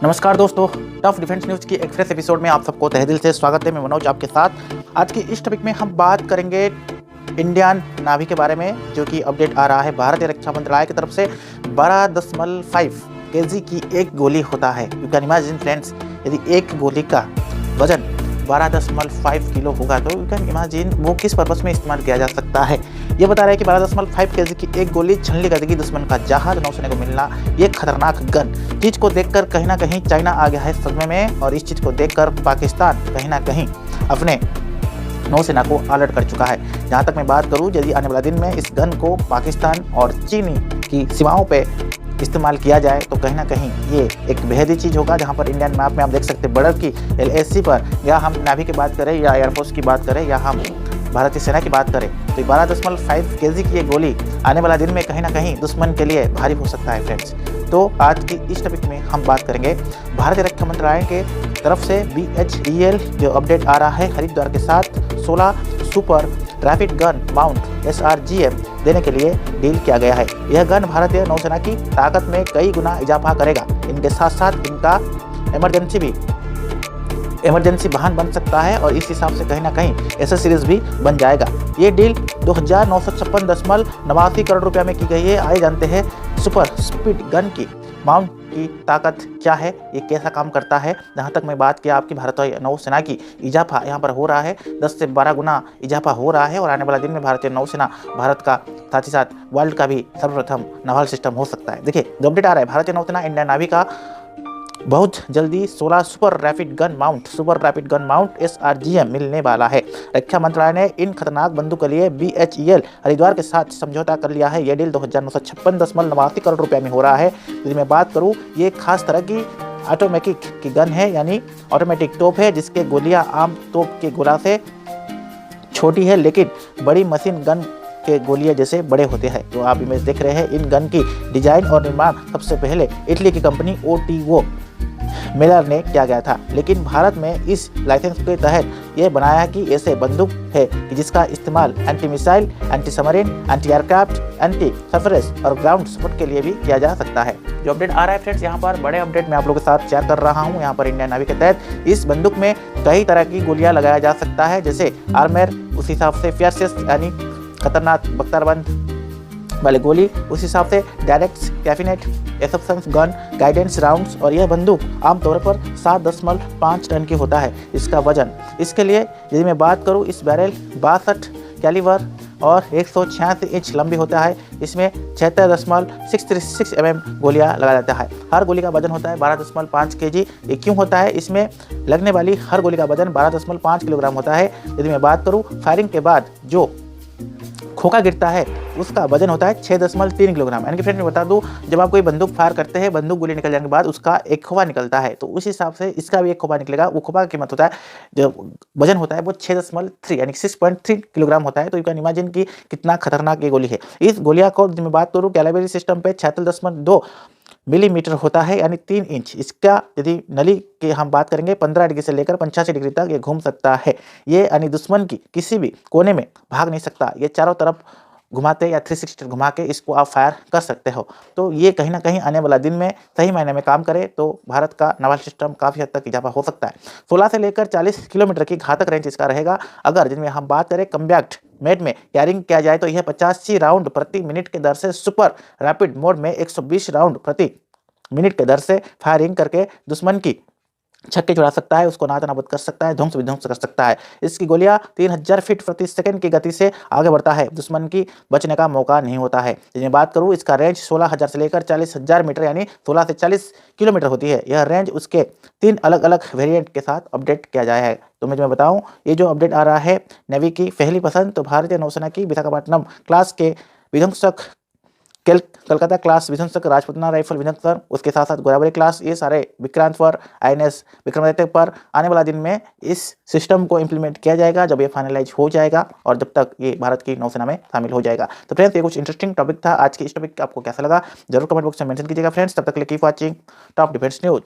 नमस्कार दोस्तों, tough defence news की एक फ्रेश एपिसोड में आप सबको तहे दिल से स्वागत है। मैं मनोज आपके साथ। आज की इस टॉपिक में हम बात करेंगे इंडियन नावी के बारे में, जो कि अपडेट आ रहा है भारतीय रक्षा मंत्रालय की तरफ से। 12.5 केजी की एक गोली होता है। यू कैन इमेजिन फ्रेंड्स, यदि एक गोली का वजन 12.5 किलो होगा तो यू कैन इमेजिन वो किस पर्पस में इस्तेमाल किया जा सकता है। ये बता रहा है कि 12.5 केजी की एक गोली छलनी कर देगी दुश्मन का जहाज। नौसेना को मिलना ये खतरनाक गन चीज को देखकर कहीं ना कहीं चाइना आ गया है सदमे में, और इस चीज को देखकर पाकिस्तान कहीं ना कहीं अपने नौसेना को अलर्ट कर चुका है। जहाँ तक मैं बात करूँ, यदि आने वाला दिन में इस गन को पाकिस्तान और चीनी की सीमाओं पे इस्तेमाल किया जाए तो कहीं ना कहीं ये एक बेहद चीज़ होगा। जहाँ पर इंडियन मैप में आप देख सकते हैं बॉर्डर की LAC पर, या हम नावी की बात करें या एयरफोर्स की बात करें या हम भारतीय सेना की बात करें, तो 12.5 केजी की ये गोली आने वाला दिन में कहीं ना कहीं दुश्मन के लिए भारी हो सकता है फ्रेंड्स। तो आज की इस टॉपिक में हम बात करेंगे भारतीय रक्षा मंत्रालय के तरफ से BHEL जो अपडेट आ रहा है हरिद्वार के साथ 16 super rapid gun mount SRGM देने के लिए डील किया गया है। यह गन भारतीय नौसेना की ताकत में कई गुना इजाफा करेगा। इनके साथ साथ इनका इमरजेंसी वाहन बन सकता है, और इस हिसाब से कहीं ना कहीं एसेसरीज भी बन जाएगा। ये डील 2956.89 करोड़ रुपया में की गई है। आइए जानते हैं सुपर स्पीड गन की माउंट की ताकत क्या है, ये कैसा काम करता है। जहाँ तक मैं बात किया आपकी भारतीय नौसेना की इजाफा यहाँ पर हो रहा है, 10 से 12 गुना इजाफा हो रहा है, और आने वाला दिन में भारतीय नौसेना भारत का साथ ही साथ वर्ल्ड का भी सर्वप्रथम नावल सिस्टम हो सकता है। देखिए जो अपडेट आ रहा है, भारतीय नौसेना इंडियन नावी का बहुत जल्दी 16 super rapid gun mount SRGM मिलने वाला है। रक्षा मंत्रालय ने इन खतरनाक बंदूक के लिए BHEL हरिद्वार के साथ समझौता कर लिया है। यह डील 2956.89 करोड़ रुपए में हो रहा है। यदि मैं बात करूं, ये खास तरह की ऑटोमेटिक की गन है, यानी ऑटोमेटिक तोप है, जिसके गोलियां आम तोप के गोला से छोटी है लेकिन बड़ी मशीन गन के गोलियां जैसे बड़े होते हैं। तो आप इमेज देख रहे हैं, इन गन की डिजाइन और निर्माण सबसे पहले इटली की कंपनी OTO मेलर ने किया गया था, लेकिन भारत में इस लाइसेंस के तहत यह बनाया कि ऐसे बंदूक है कि जिसका इस्तेमाल anti missile, anti submarine, anti aircraft, anti surface और ग्राउंड सपोर्ट के लिए भी किया जा सकता है। जो अपडेट आ रहा है फ्रेंड्स, यहाँ पर बड़े अपडेट मैं आप लोगों के साथ शेयर कर रहा हूँ। यहाँ पर इंडियन नावी के तहत इस बंदूक में कई तरह की गोलियां लगाया जा सकता है, जैसे आर्मर, उस हिसाब से फियर्सेस यानी खतरनाक बख्तरबंद वाले गोली, उस हिसाब से डायरेक्ट कैफिनेट एसप्शंस गन, गाइडेंस राउंड्स, और यह बंदूक आमतौर पर 7.5 टन की होता है इसका वजन। इसके लिए यदि मैं बात करूं, इस बैरल 62 कैलिबर और 186 इंच लंबी होता है। इसमें 76.636 mm गोलियां लगाया जाता है। हर गोली का वजन होता है 12.5 kg। ये क्यों होता है? इसमें लगने वाली हर गोली का वजन 12.5 किलोग्राम होता है। यदि मैं बात करूँ, फायरिंग के बाद जो खोखा गिरता है उसका वजन होता है 6.3 किलोग्राम। यानी कि फ्रेंड मैं बता दूं, जब आप कोई बंदूक फायर करते हैं, बंदूक गोली निकल जाने के बाद उसका एक खोखा निकलता है, तो उस हिसाब से इसका भी एक खोखा निकलेगा। वो खोखा की कीमत होता है, जो वजन होता है वो 6.3 यानी 6.3 किलोग्राम होता है। तो यू कैन इमेजिन कि कितना खतरनाक ये गोली है। इस गोलियां को मैं बात करूँ, कैलिबरी सिस्टम पे 76.2 मिलीमीटर होता है, यानी 3 इंच। इसका यदि नली की हम बात करेंगे, 15 डिग्री से लेकर 85 डिग्री तक ये घूम सकता है। ये यानी दुश्मन की किसी भी कोने में भाग नहीं सकता। ये चारों तरफ घुमाते या 360 घुमा के इसको आप फायर कर सकते हो। तो ये कहीं ना कहीं आने वाला दिन में सही मायने में काम करे तो भारत का नावल सिस्टम काफ़ी हद तक इजाफा हो सकता है। 16 से लेकर 40 किलोमीटर की घातक रेंज इसका रहेगा। अगर जिनमें हम बात करें कम्बैक्ट मेड में फायरिंग किया जाए तो यह 85 राउंड प्रति मिनट के दर से, सुपर रैपिड मोड में 120 राउंड प्रति मिनट के दर से फायरिंग करके दुश्मन की छक्के छुड़ा सकता है, उसको नाबूद कर सकता है, ध्वंस विध्वंस कर सकता है। इसकी गोलियां 3000 फीट प्रति सेकंड की गति से आगे बढ़ता है, दुश्मन की बचने का मौका नहीं होता है। यदि मैं बात करूं, इसका रेंज 16,000 से लेकर 40,000 मीटर यानी 16 से 40 किलोमीटर होती है। यह रेंज उसके 3 अलग अलग वेरिएंट के साथ अपडेट किया जाए है। तो मैं बताऊं, ये जो अपडेट आ रहा है नेवी की पहली पसंद, तो भारतीय नौसेना की विशाखापट्टनम क्लास के विध्वंसक, कलकत्ता क्लास विध्वंसक, राजपुतना राइफल विध्वंसक, उसके साथ साथ गोदावरी क्लास, ये सारे विक्रांत पर, INS विक्रमादित्य पर आने वाला दिन में इस सिस्टम को इंप्लीमेंट किया जाएगा, जब ये फाइनलाइज हो जाएगा और जब तक ये भारत की नौसेना में शामिल हो जाएगा। तो फ्रेंड्स, ये कुछ इंटरेस्टिंग टॉपिक था। आज की इस टॉपिक आपको कैसा लगा जरूर कमेंट बॉक्स में मेंशन कीजिएगा फ्रेंड्स। तब तक के लिए keep watching top defence news.